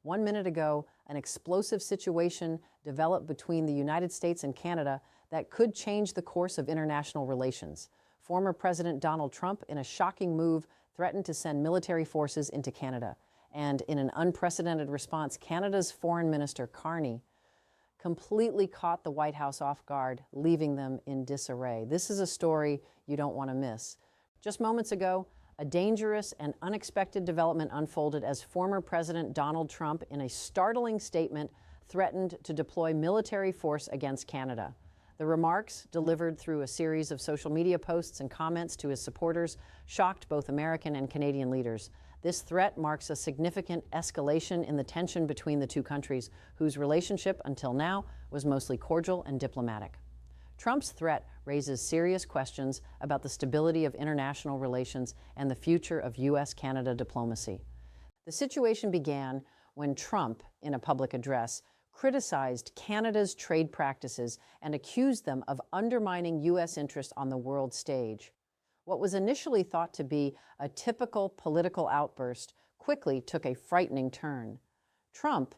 1 minute ago, an explosive situation developed between the United States and Canada that could change the course of international relations. Former President Donald Trump, in a shocking move, threatened to send military forces into Canada. And in an unprecedented response, Canada's Foreign Minister Carney completely caught the White House off guard, leaving them in disarray. This is a story you don't want to miss. Just moments ago, a dangerous and unexpected development unfolded as former President Donald Trump, in a startling statement, threatened to deploy military force against Canada. The remarks, delivered through a series of social media posts and comments to his supporters, shocked both American and Canadian leaders. This threat marks a significant escalation in the tension between the two countries, whose relationship until now was mostly cordial and diplomatic. Trump's threat raises serious questions about the stability of international relations and the future of U.S.-Canada diplomacy. The situation began when Trump, in a public address, criticized Canada's trade practices and accused them of undermining U.S. interests on the world stage. What was initially thought to be a typical political outburst quickly took a frightening turn. Trump,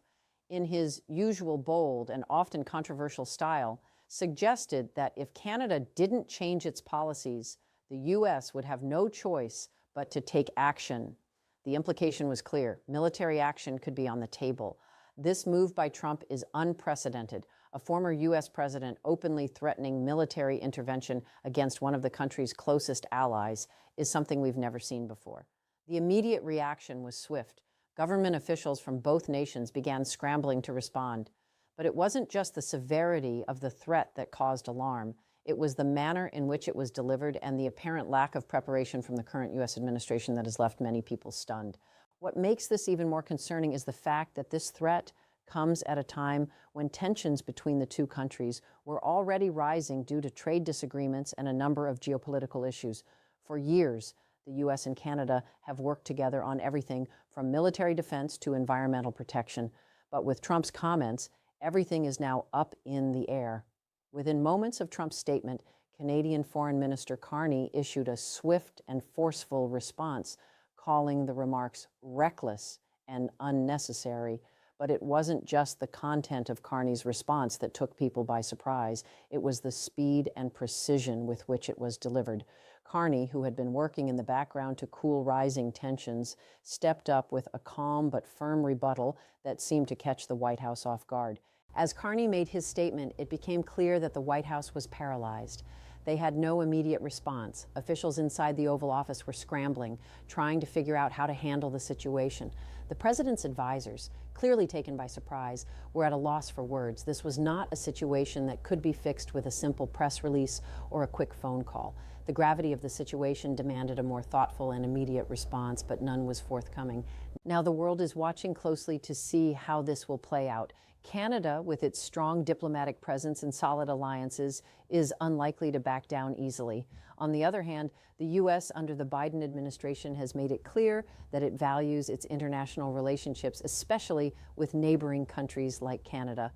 in his usual bold and often controversial style, suggested that if Canada didn't change its policies, the U.S. would have no choice but to take action. The implication was clear. Military action could be on the table. This move by Trump is unprecedented. A former U.S. president openly threatening military intervention against one of the country's closest allies is something we've never seen before. The immediate reaction was swift. Government officials from both nations began scrambling to respond. But it wasn't just the severity of the threat that caused alarm. It was the manner in which it was delivered and the apparent lack of preparation from the current U.S. administration that has left many people stunned. What makes this even more concerning is the fact that this threat comes at a time when tensions between the two countries were already rising due to trade disagreements and a number of geopolitical issues. For years, the U.S. and Canada have worked together on everything from military defense to environmental protection. But with Trump's comments, everything is now up in the air. Within moments of Trump's statement, Canadian Foreign Minister Carney issued a swift and forceful response, calling the remarks reckless and unnecessary. But it wasn't just the content of Carney's response that took people by surprise. It was the speed and precision with which it was delivered. Carney, who had been working in the background to cool rising tensions, stepped up with a calm but firm rebuttal that seemed to catch the White House off guard. As Carney made his statement, it became clear that the White House was paralyzed. They had no immediate response. Officials inside the Oval Office were scrambling, trying to figure out how to handle the situation. The president's advisors, clearly taken by surprise, were at a loss for words. This was not a situation that could be fixed with a simple press release or a quick phone call. The gravity of the situation demanded a more thoughtful and immediate response, but none was forthcoming. Now the world is watching closely to see how this will play out. Canada, with its strong diplomatic presence and solid alliances, is unlikely to back down easily. On the other hand, the U.S. under the Biden administration has made it clear that it values its international relationships, especially with neighboring countries like Canada.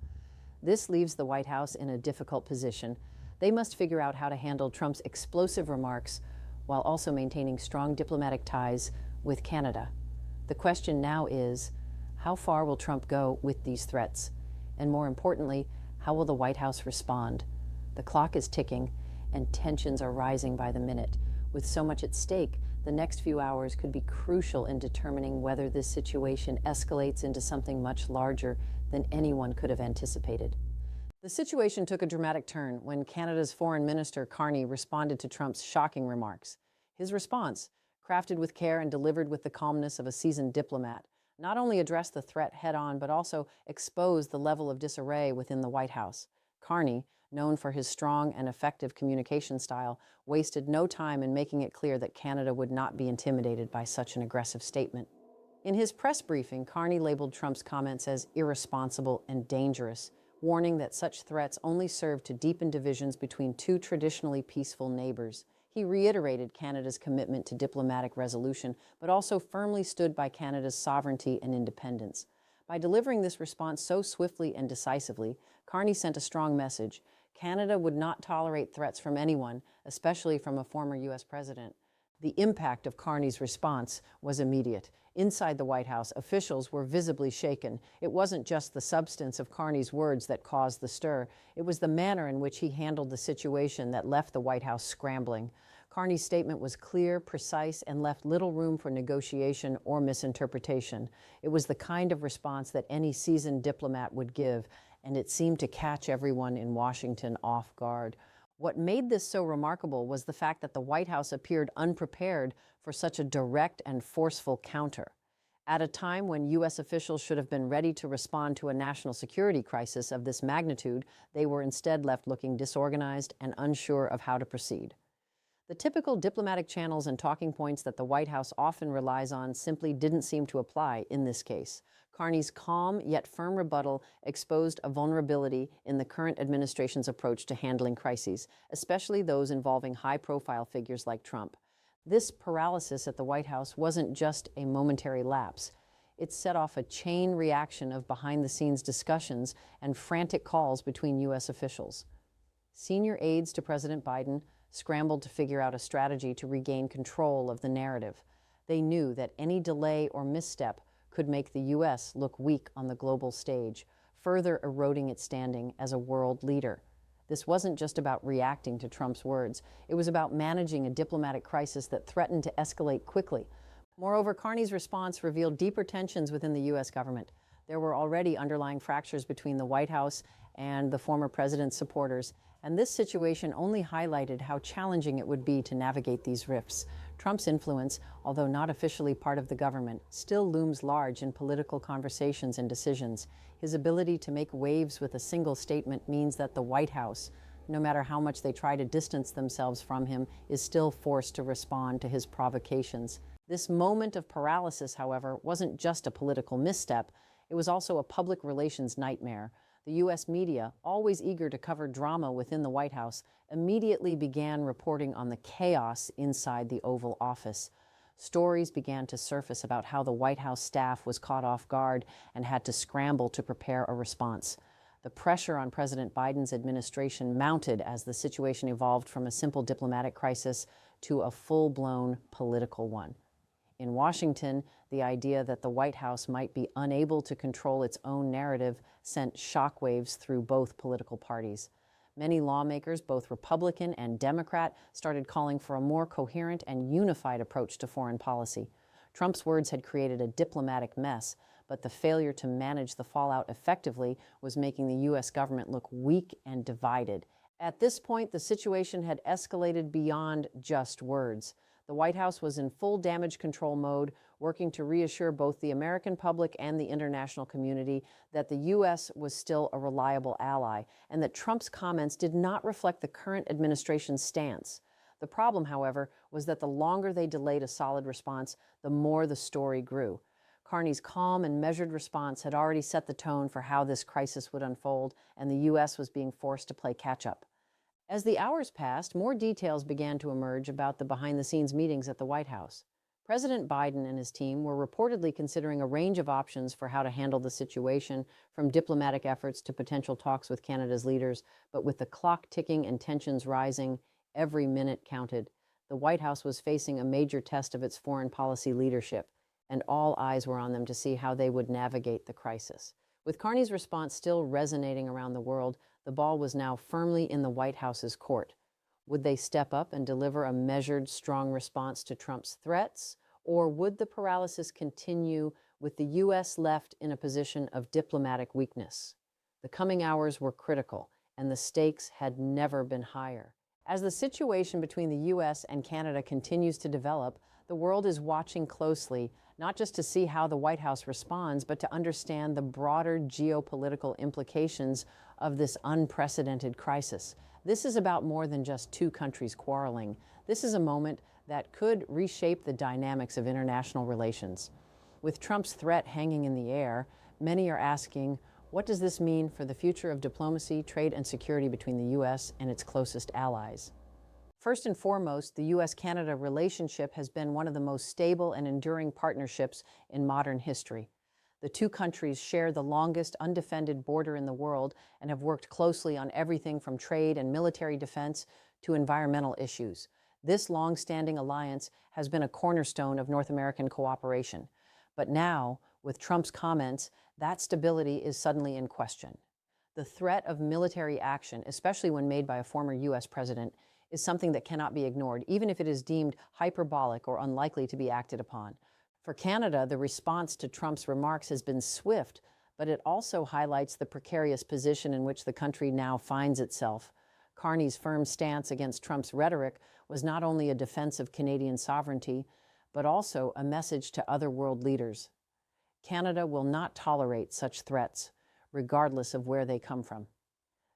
This leaves the White House in a difficult position. They must figure out how to handle Trump's explosive remarks while also maintaining strong diplomatic ties with Canada. The question now is, how far will Trump go with these threats? And more importantly, how will the White House respond? The clock is ticking and tensions are rising by the minute. With so much at stake, the next few hours could be crucial in determining whether this situation escalates into something much larger than anyone could have anticipated. The situation took a dramatic turn when Canada's Foreign Minister Carney responded to Trump's shocking remarks. His response, crafted with care and delivered with the calmness of a seasoned diplomat, not only addressed the threat head-on, but also exposed the level of disarray within the White House. Carney, known for his strong and effective communication style, wasted no time in making it clear that Canada would not be intimidated by such an aggressive statement. In his press briefing, Carney labeled Trump's comments as irresponsible and dangerous, warning that such threats only serve to deepen divisions between two traditionally peaceful neighbors. He reiterated Canada's commitment to diplomatic resolution, but also firmly stood by Canada's sovereignty and independence. By delivering this response so swiftly and decisively, Carney sent a strong message. Canada would not tolerate threats from anyone, especially from a former U.S. president. The impact of Carney's response was immediate. Inside the White House, officials were visibly shaken. It wasn't just the substance of Carney's words that caused the stir. It was the manner in which he handled the situation that left the White House scrambling. Carney's statement was clear, precise, and left little room for negotiation or misinterpretation. It was the kind of response that any seasoned diplomat would give, and it seemed to catch everyone in Washington off guard. What made this so remarkable was the fact that the White House appeared unprepared for such a direct and forceful counter. At a time when U.S. officials should have been ready to respond to a national security crisis of this magnitude, they were instead left looking disorganized and unsure of how to proceed. The typical diplomatic channels and talking points that the White House often relies on simply didn't seem to apply in this case. Carney's calm yet firm rebuttal exposed a vulnerability in the current administration's approach to handling crises, especially those involving high-profile figures like Trump. This paralysis at the White House wasn't just a momentary lapse. It set off a chain reaction of behind-the-scenes discussions and frantic calls between U.S. officials. Senior aides to President Biden scrambled to figure out a strategy to regain control of the narrative. They knew that any delay or misstep could make the U.S. look weak on the global stage, further eroding its standing as a world leader. This wasn't just about reacting to Trump's words. It was about managing a diplomatic crisis that threatened to escalate quickly. Moreover, Carney's response revealed deeper tensions within the U.S. government. There were already underlying fractures between the White House and the former president's supporters, and this situation only highlighted how challenging it would be to navigate these rifts. Trump's influence, although not officially part of the government, still looms large in political conversations and decisions. His ability to make waves with a single statement means that the White House, no matter how much they try to distance themselves from him, is still forced to respond to his provocations. This moment of paralysis, however, wasn't just a political misstep. It was also a public relations nightmare. The U.S. media, always eager to cover drama within the White House, immediately began reporting on the chaos inside the Oval Office. Stories began to surface about how the White House staff was caught off guard and had to scramble to prepare a response. The pressure on President Biden's administration mounted as the situation evolved from a simple diplomatic crisis to a full-blown political one. In Washington, the idea that the White House might be unable to control its own narrative sent shockwaves through both political parties. Many lawmakers, both Republican and Democrat, started calling for a more coherent and unified approach to foreign policy. Trump's words had created a diplomatic mess, but the failure to manage the fallout effectively was making the U.S. government look weak and divided. At this point, the situation had escalated beyond just words. The White House was in full damage control mode, working to reassure both the American public and the international community that the U.S. was still a reliable ally and that Trump's comments did not reflect the current administration's stance. The problem, however, was that the longer they delayed a solid response, the more the story grew. Carney's calm and measured response had already set the tone for how this crisis would unfold, and the U.S. was being forced to play catch-up. As the hours passed, more details began to emerge about the behind-the-scenes meetings at the White House. President Biden and his team were reportedly considering a range of options for how to handle the situation, from diplomatic efforts to potential talks with Canada's leaders. But with the clock ticking and tensions rising, every minute counted. The White House was facing a major test of its foreign policy leadership, and all eyes were on them to see how they would navigate the crisis. With Carney's response still resonating around the world, the ball was now firmly in the White House's court. Would they step up and deliver a measured, strong response to Trump's threats? Or would the paralysis continue with the U.S. left in a position of diplomatic weakness? The coming hours were critical, and the stakes had never been higher. As the situation between the U.S. and Canada continues to develop, the world is watching closely, not just to see how the White House responds, but to understand the broader geopolitical implications of this unprecedented crisis. This is about more than just two countries quarreling. This is a moment that could reshape the dynamics of international relations. With Trump's threat hanging in the air, many are asking, what does this mean for the future of diplomacy, trade, and security between the U.S. and its closest allies? First and foremost, the U.S.-Canada relationship has been one of the most stable and enduring partnerships in modern history. The two countries share the longest undefended border in the world and have worked closely on everything from trade and military defense to environmental issues. This long-standing alliance has been a cornerstone of North American cooperation. But now, with Trump's comments, that stability is suddenly in question. The threat of military action, especially when made by a former U.S. president, is something that cannot be ignored, even if it is deemed hyperbolic or unlikely to be acted upon. For Canada, the response to Trump's remarks has been swift, but it also highlights the precarious position in which the country now finds itself. Carney's firm stance against Trump's rhetoric was not only a defense of Canadian sovereignty, but also a message to other world leaders. Canada will not tolerate such threats, regardless of where they come from.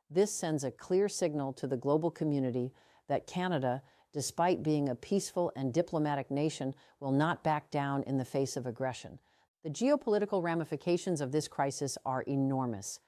This sends a clear signal to the global community that Canada, despite being a peaceful and diplomatic nation, will not back down in the face of aggression. The geopolitical ramifications of this crisis are enormous.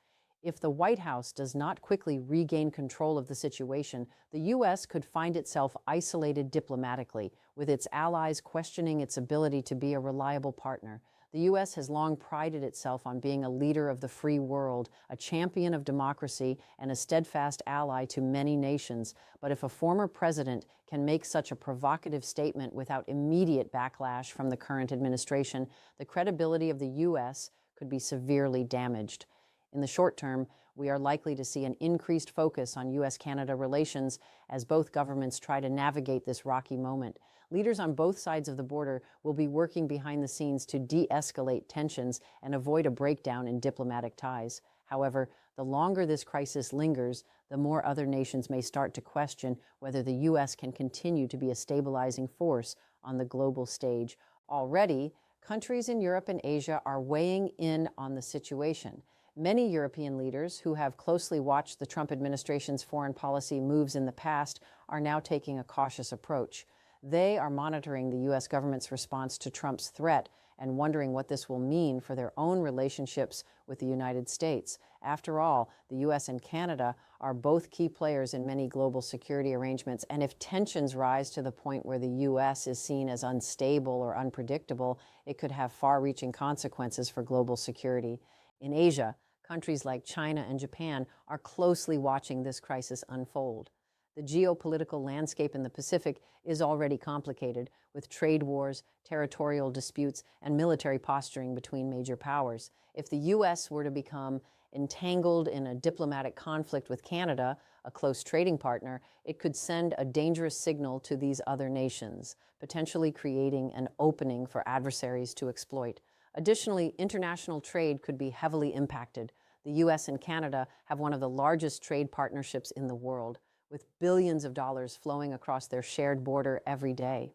If the White House does not quickly regain control of the situation, the U.S. could find itself isolated diplomatically, with its allies questioning its ability to be a reliable partner. The U.S. has long prided itself on being a leader of the free world, a champion of democracy, and a steadfast ally to many nations. But if a former president can make such a provocative statement without immediate backlash from the current administration, the credibility of the U.S. could be severely damaged. In the short term, we are likely to see an increased focus on U.S.-Canada relations as both governments try to navigate this rocky moment. Leaders on both sides of the border will be working behind the scenes to de-escalate tensions and avoid a breakdown in diplomatic ties. However, the longer this crisis lingers, the more other nations may start to question whether the U.S. can continue to be a stabilizing force on the global stage. Already, countries in Europe and Asia are weighing in on the situation. Many European leaders who have closely watched the Trump administration's foreign policy moves in the past are now taking a cautious approach. They are monitoring the U.S. government's response to Trump's threat and wondering what this will mean for their own relationships with the United States. After all, the U.S. and Canada are both key players in many global security arrangements, and if tensions rise to the point where the U.S. is seen as unstable or unpredictable, it could have far-reaching consequences for global security. In Asia, countries like China and Japan are closely watching this crisis unfold. The geopolitical landscape in the Pacific is already complicated, with trade wars, territorial disputes, and military posturing between major powers. If the U.S. were to become entangled in a diplomatic conflict with Canada, a close trading partner, it could send a dangerous signal to these other nations, potentially creating an opening for adversaries to exploit. Additionally, international trade could be heavily impacted. The U.S. and Canada have one of the largest trade partnerships in the world, with billions of dollars flowing across their shared border every day.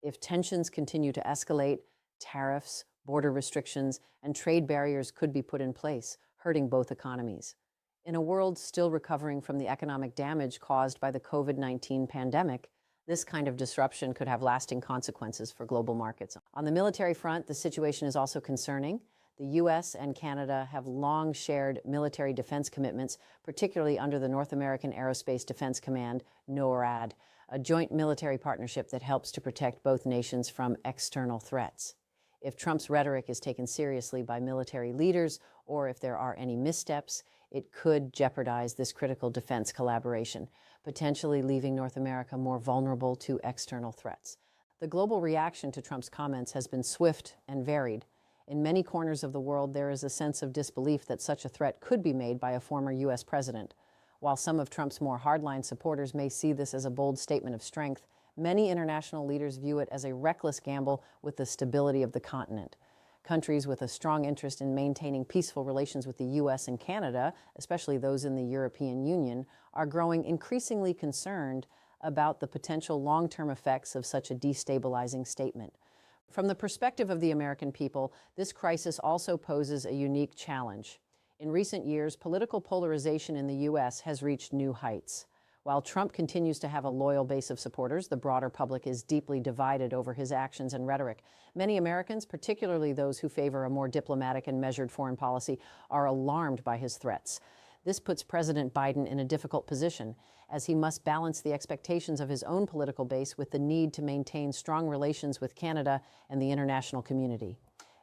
If tensions continue to escalate, tariffs, border restrictions, and trade barriers could be put in place, hurting both economies. In a world still recovering from the economic damage caused by the COVID-19 pandemic, this kind of disruption could have lasting consequences for global markets. On the military front, the situation is also concerning. The U.S. and Canada have long shared military defense commitments, particularly under the North American Aerospace Defense Command, NORAD, a joint military partnership that helps to protect both nations from external threats. If Trump's rhetoric is taken seriously by military leaders, or if there are any missteps, it could jeopardize this critical defense collaboration, potentially leaving North America more vulnerable to external threats. The global reaction to Trump's comments has been swift and varied. In many corners of the world, there is a sense of disbelief that such a threat could be made by a former U.S. president. While some of Trump's more hardline supporters may see this as a bold statement of strength, many international leaders view it as a reckless gamble with the stability of the continent. Countries with a strong interest in maintaining peaceful relations with the U.S. and Canada, especially those in the European Union, are growing increasingly concerned about the potential long-term effects of such a destabilizing statement. From the perspective of the American people, this crisis also poses a unique challenge. In recent years, political polarization in the U.S. has reached new heights. While Trump continues to have a loyal base of supporters, the broader public is deeply divided over his actions and rhetoric. Many Americans, particularly those who favor a more diplomatic and measured foreign policy, are alarmed by his threats. This puts President Biden in a difficult position, as he must balance the expectations of his own political base with the need to maintain strong relations with Canada and the international community.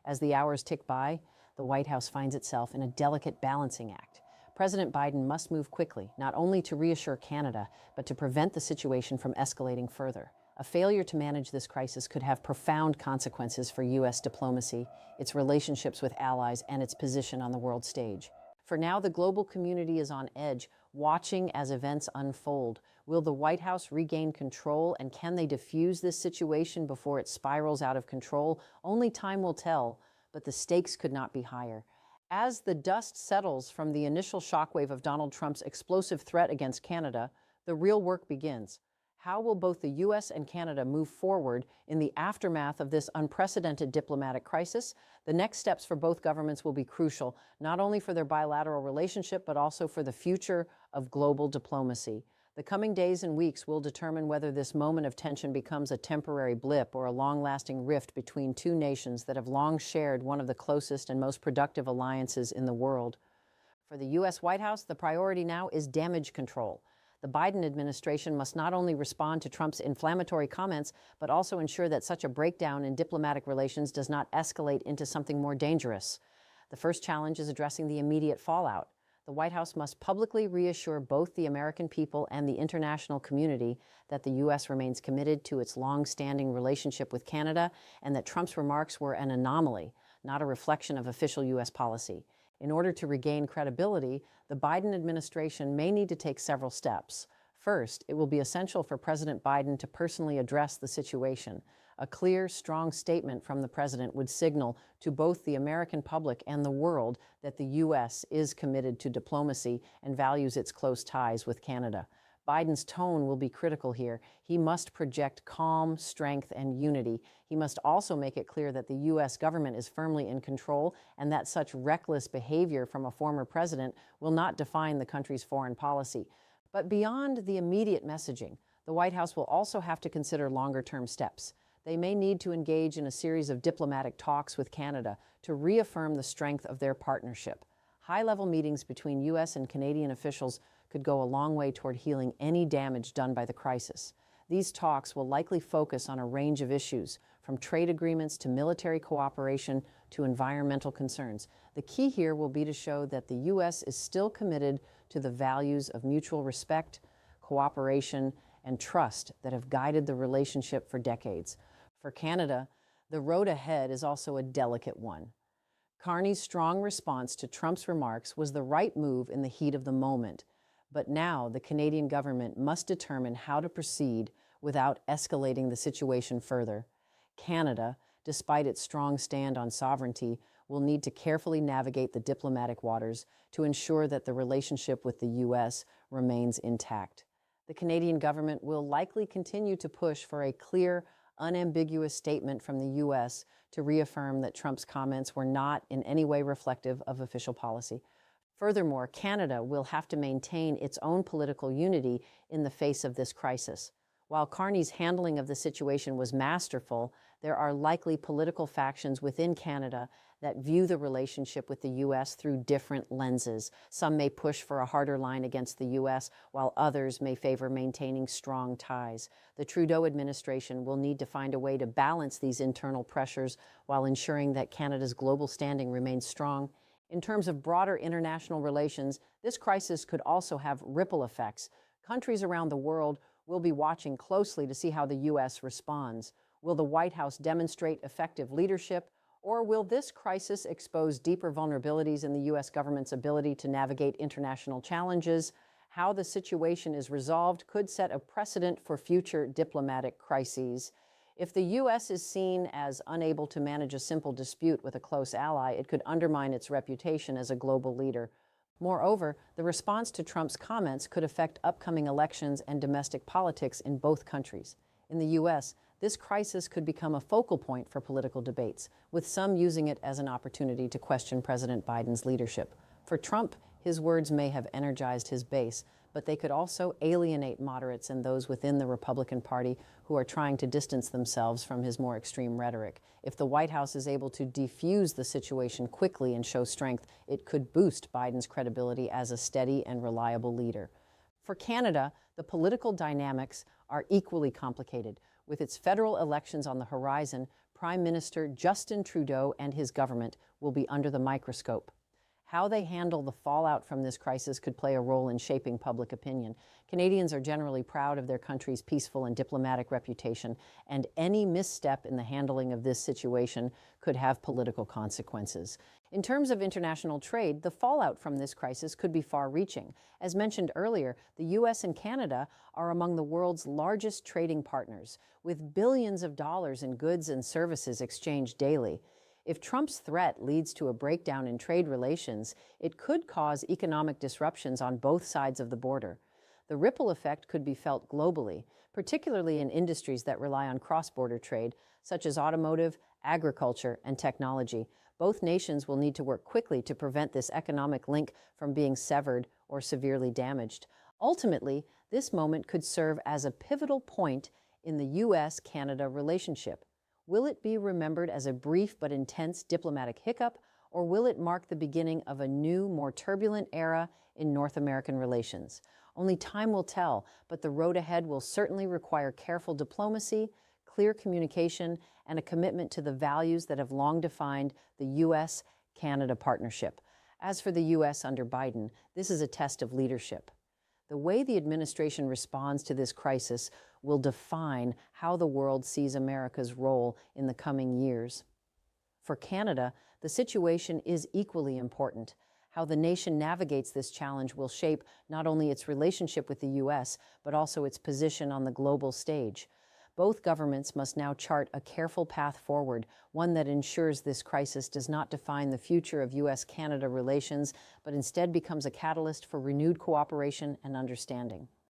As the hours tick by, the White House finds itself in a delicate balancing act. President Biden must move quickly, not only to reassure Canada, but to prevent the situation from escalating further. A failure to manage this crisis could have profound consequences for U.S. diplomacy, its relationships with allies, and its position on the world stage. For now, the global community is on edge, watching as events unfold. Will the White House regain control, and can they defuse this situation before it spirals out of control? Only time will tell, but the stakes could not be higher. As the dust settles from the initial shockwave of Donald Trump's explosive threat against Canada, the real work begins. How will both the U.S. and Canada move forward in the aftermath of this unprecedented diplomatic crisis? The next steps for both governments will be crucial, not only for their bilateral relationship, but also for the future of global diplomacy. The coming days and weeks will determine whether this moment of tension becomes a temporary blip or a long-lasting rift between two nations that have long shared one of the closest and most productive alliances in the world. For the U.S. White House, the priority now is damage control. The Biden administration must not only respond to Trump's inflammatory comments, but also ensure that such a breakdown in diplomatic relations does not escalate into something more dangerous. The first challenge is addressing the immediate fallout. The White House must publicly reassure both the American people and the international community that the U.S. remains committed to its long-standing relationship with Canada and that Trump's remarks were an anomaly, not a reflection of official U.S. policy. In order to regain credibility, the Biden administration may need to take several steps. First, it will be essential for President Biden to personally address the situation. A clear, strong statement from the president would signal to both the American public and the world that the U.S. is committed to diplomacy and values its close ties with Canada. Biden's tone will be critical here. He must project calm, strength, and unity. He must also make it clear that the U.S. government is firmly in control and that such reckless behavior from a former president will not define the country's foreign policy. But beyond the immediate messaging, the White House will also have to consider longer-term steps. They may need to engage in a series of diplomatic talks with Canada to reaffirm the strength of their partnership. High-level meetings between U.S. and Canadian officials could go a long way toward healing any damage done by the crisis. These talks will likely focus on a range of issues, from trade agreements to military cooperation to environmental concerns. The key here will be to show that the U.S. is still committed to the values of mutual respect, cooperation, and trust that have guided the relationship for decades. For Canada, the road ahead is also a delicate one. Carney's strong response to Trump's remarks was the right move in the heat of the moment. But now the Canadian government must determine how to proceed without escalating the situation further. Canada, despite its strong stand on sovereignty, will need to carefully navigate the diplomatic waters to ensure that the relationship with the U.S. remains intact. The Canadian government will likely continue to push for a clear, unambiguous statement from the U.S. to reaffirm that Trump's comments were not in any way reflective of official policy. Furthermore, Canada will have to maintain its own political unity in the face of this crisis. While Carney's handling of the situation was masterful, there are likely political factions within Canada that view the relationship with the U.S. through different lenses. Some may push for a harder line against the U.S., while others may favor maintaining strong ties. The Trudeau administration will need to find a way to balance these internal pressures while ensuring that Canada's global standing remains strong. In terms of broader international relations, this crisis could also have ripple effects. Countries around the world will be watching closely to see how the U.S. responds. Will the White House demonstrate effective leadership, or will this crisis expose deeper vulnerabilities in the U.S. government's ability to navigate international challenges? How the situation is resolved could set a precedent for future diplomatic crises. If the U.S. is seen as unable to manage a simple dispute with a close ally, it could undermine its reputation as a global leader. Moreover, the response to Trump's comments could affect upcoming elections and domestic politics in both countries. In the U.S., this crisis could become a focal point for political debates, with some using it as an opportunity to question President Biden's leadership. For Trump, his words may have energized his base, but they could also alienate moderates and those within the Republican Party who are trying to distance themselves from his more extreme rhetoric. If the White House is able to defuse the situation quickly and show strength, it could boost Biden's credibility as a steady and reliable leader. For Canada, the political dynamics are equally complicated. With its federal elections on the horizon, Prime Minister Justin Trudeau and his government will be under the microscope. How they handle the fallout from this crisis could play a role in shaping public opinion. Canadians are generally proud of their country's peaceful and diplomatic reputation, and any misstep in the handling of this situation could have political consequences. In terms of international trade, the fallout from this crisis could be far-reaching. As mentioned earlier, the U.S. and Canada are among the world's largest trading partners, with billions of dollars in goods and services exchanged daily. If Trump's threat leads to a breakdown in trade relations, it could cause economic disruptions on both sides of the border. The ripple effect could be felt globally, particularly in industries that rely on cross-border trade, such as automotive, agriculture, and technology. Both nations will need to work quickly to prevent this economic link from being severed or severely damaged. Ultimately, this moment could serve as a pivotal point in the U.S.-Canada relationship. Will it be remembered as a brief but intense diplomatic hiccup, or will it mark the beginning of a new, more turbulent era in North American relations? Only time will tell, but the road ahead will certainly require careful diplomacy, clear communication, and a commitment to the values that have long defined the U.S.-Canada partnership. As for the U.S. under Biden, this is a test of leadership. The way the administration responds to this crisis will define how the world sees America's role in the coming years. For Canada, the situation is equally important. How the nation navigates this challenge will shape not only its relationship with the U.S., but also its position on the global stage. Both governments must now chart a careful path forward, one that ensures this crisis does not define the future of U.S.-Canada relations, but instead becomes a catalyst for renewed cooperation and understanding.